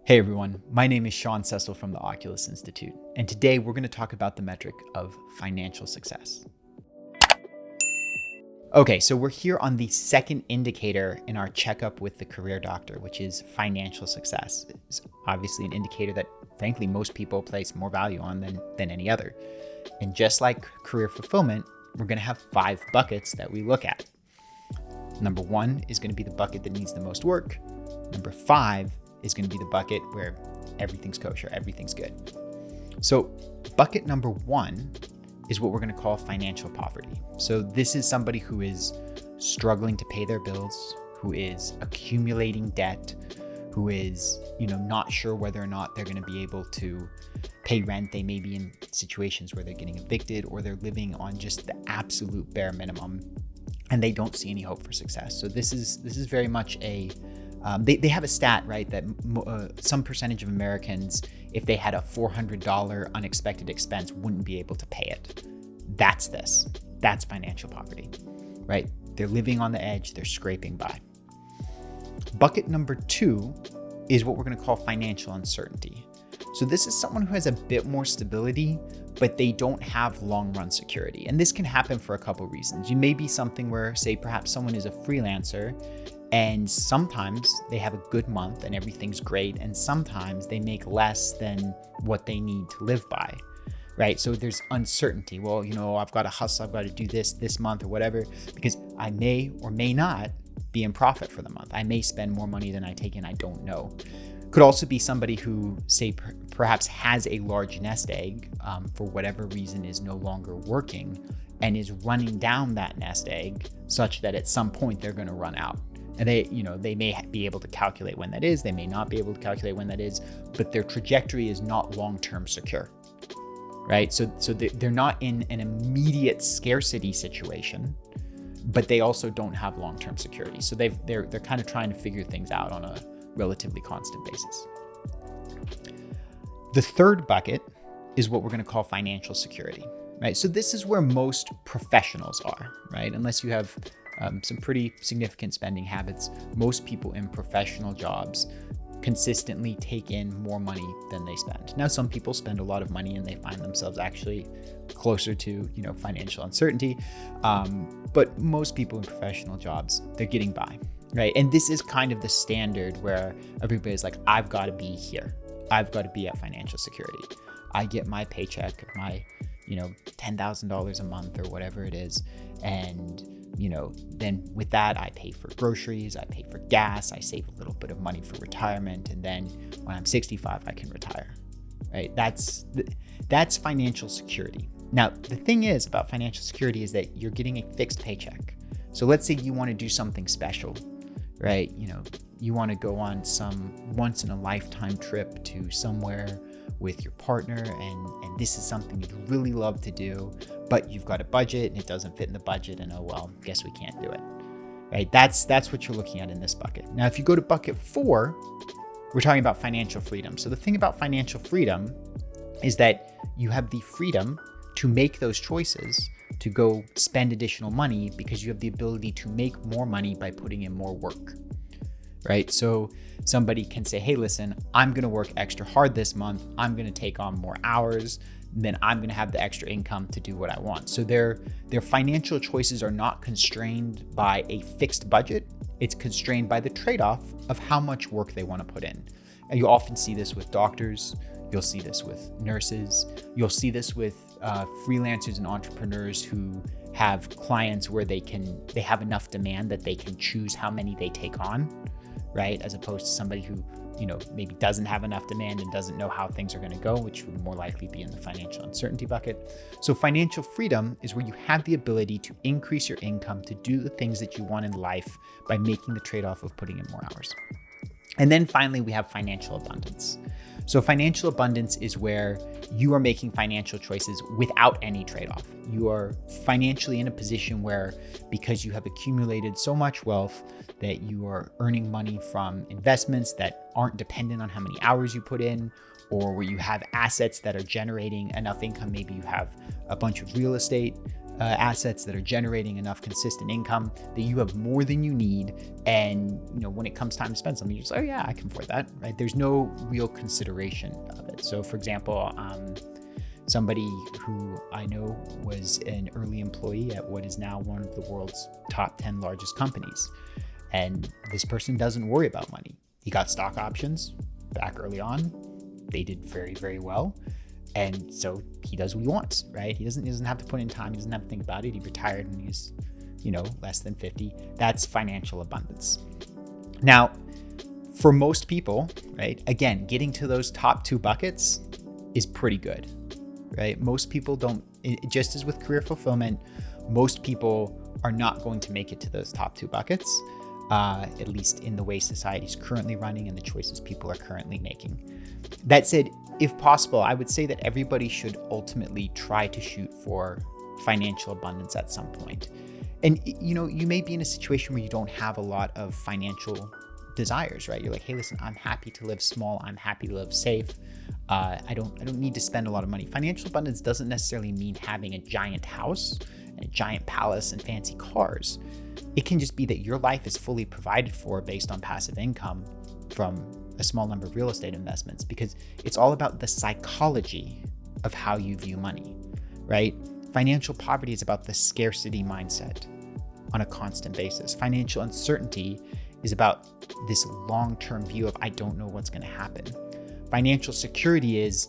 Hey everyone, my name is Sean Cecil from the Oculus Institute, and today we're going to talk about the metric of financial success. Okay, so we're here on the second indicator in our checkup with the career doctor, which is financial success. It's obviously an indicator that, frankly, most people place more value on than any other. And just like career fulfillment, we're going to have 5 buckets that we look at. Number 1 is going to be the bucket that needs the most work. Number 5 is going to be the bucket where everything's kosher, everything's good. So bucket number 1 is what we're going to call financial poverty. So this is somebody who is struggling to pay their bills, who is accumulating debt, who is, not sure whether or not they're going to be able to pay rent. They may be in situations where they're getting evicted or they're living on just the absolute bare minimum and they don't see any hope for success. So this is very much they have a stat, right, that some percentage of Americans, if they had a $400 unexpected expense, wouldn't be able to pay it. That's financial poverty, right? They're living on the edge, they're scraping by. Bucket number 2 is what we're going to call financial uncertainty. So this is someone who has a bit more stability, but they don't have long-run security. And this can happen for a couple reasons. You may be something where, say, perhaps someone is a freelancer and sometimes they have a good month and everything's great, and sometimes they make less than what they need to live by, right? So there's uncertainty. Well, I've got to hustle, I've got to do this month or whatever, because I may or may not be in profit for the month. I may spend more money than I take in, I don't know. Could also be somebody who, say, perhaps has a large nest egg, for whatever reason is no longer working and is running down that nest egg such that at some point they're going to run out. And they may be able to calculate when that is, they may not be able to calculate when that is, but their trajectory is not long-term secure, right? So they're not in an immediate scarcity situation, but they also don't have long-term security. So they're kind of trying to figure things out on a relatively constant basis. The third bucket is what we're going to call financial security, right? So this is where most professionals are, right? Unless you have some pretty significant spending habits, most people in professional jobs consistently take in more money than they spend. Now, some people spend a lot of money and they find themselves actually closer to, financial uncertainty. But most people in professional jobs, they're getting by, right? And this is kind of the standard where everybody's like, I've got to be here. I've got to be at financial security. I get my paycheck of my, $10,000 a month or whatever it is. And then with that, I pay for groceries, I pay for gas, I save a little bit of money for retirement. And then when I'm 65, I can retire, right? That's financial security. Now, the thing is about financial security is that you're getting a fixed paycheck. So let's say you want to do something special, right? You want to go on some once in a lifetime trip to somewhere with your partner, and this is something you'd really love to do, but you've got a budget and it doesn't fit in the budget, and oh well, guess we can't do it, right? That's what you're looking at in this bucket. Now, if you go to bucket 4, we're talking about financial freedom. So the thing about financial freedom is that you have the freedom to make those choices to go spend additional money because you have the ability to make more money by putting in more work, right? So somebody can say, hey, listen, I'm going to work extra hard this month. I'm going to take on more hours. Then I'm going to have the extra income to do what I want. So their financial choices are not constrained by a fixed budget. It's constrained by the trade-off of how much work they want to put in. And you often see this with doctors. You'll see this with nurses. You'll see this with freelancers and entrepreneurs who have clients where they have enough demand that they can choose how many they take on, right? As opposed to somebody who, maybe doesn't have enough demand and doesn't know how things are going to go, which would more likely be in the financial uncertainty bucket. So financial freedom is where you have the ability to increase your income to do the things that you want in life by making the trade-off of putting in more hours. And then finally, we have financial abundance. So financial abundance is where you are making financial choices without any trade-off. You are financially in a position where, because you have accumulated so much wealth, that you are earning money from investments that aren't dependent on how many hours you put in, or where you have assets that are generating enough income. Maybe you have a bunch of real estate assets that are generating enough consistent income that you have more than you need. And when it comes time to spend something, you're just like, oh yeah, I can afford that, right? There's no real consideration of it. So for example, somebody who I know was an early employee at what is now one of the world's top 10 largest companies. And this person doesn't worry about money. He got stock options back early on. They did very, very well. And so he does what he wants, right? He doesn't have to put in time. He doesn't have to think about it. He retired when he was, less than 50. That's financial abundance. Now, for most people, right, again, getting to those top two buckets is pretty good, right? Most people don't, just as with career fulfillment, most people are not going to make it to those top two buckets, at least in the way society is currently running and the choices people are currently making. That said, if possible, I would say that everybody should ultimately try to shoot for financial abundance at some point. And, you may be in a situation where you don't have a lot of financial desires, right? You're like, hey, listen, I'm happy to live small. I'm happy to live safe. I don't need to spend a lot of money. Financial abundance doesn't necessarily mean having a giant house and a giant palace and fancy cars. It can just be that your life is fully provided for based on passive income from a small number of real estate investments, because it's all about the psychology of how you view money, right? Financial poverty is about the scarcity mindset on a constant basis. Financial uncertainty is about this long-term view of, I don't know what's going to happen. Financial security is,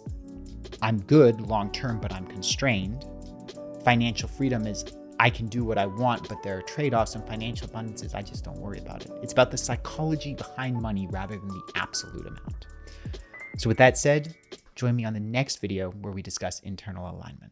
I'm good long-term, but I'm constrained. Financial freedom is, I can do what I want, but there are trade-offs. And financial abundance is, I just don't worry about it. It's about the psychology behind money rather than the absolute amount. So with that said, join me on the next video where we discuss internal alignment.